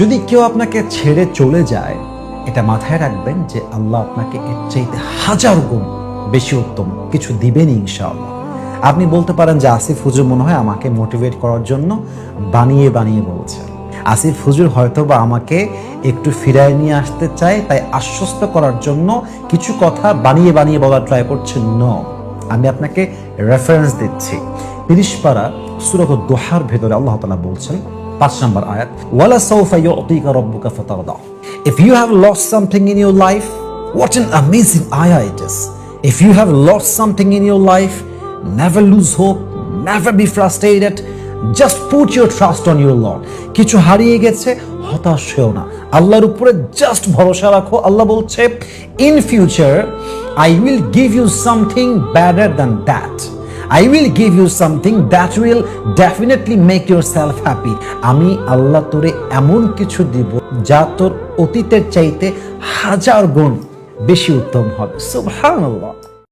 যদি কেউ আপনাকে ছেড়ে চলে যায়, এটা মাথায় রাখবেন যে আল্লাহ আপনাকে এর চাইতে হাজার গুণ বেশি উত্তম কিছু দিবেন ইনশাআল্লাহ। আপনি বলতে পারেন যে আসিফ হুজুর মনে হয় আমাকে মোটিভেট করার জন্য বানিয়ে বানিয়ে বলছে। আসিফ হুজুর হয়তো বা আমাকে একটু ফিরায় নিয়ে আসতে চায়, তাই আশ্বস্ত করার জন্য কিছু কথা বানিয়ে বানিয়ে বলার ট্রাই করছে। নো, আমি আপনাকে রেফারেন্স দিচ্ছি। 30 পারা সূরা দোহার ভেতরে আল্লাহ তাআলা বলছেন 5 নম্বর আয়াত, ওয়ালা সাউফা ইউতিকা রাব্বুকা ফাতারদা। If you have lost something in your life, what an amazing ayah it is. If you have lost something in your life, never lose hope, never be frustrated. Just put your trust on your Lord. কিছু হারিয়ে গেছে, হতাশ হও না, আল্লাহর উপরে just ভরসা রাখো। আল্লাহ বলছে, in future I will give you something better than that. I will give you something that will definitely make yourself happy. আমি আল্লাহ তোরে এমন কিছু দিব যা তোর অতীতের চাইতে হাজার গুণ বেশি উত্তম হবে। সুবহানাল্লাহ।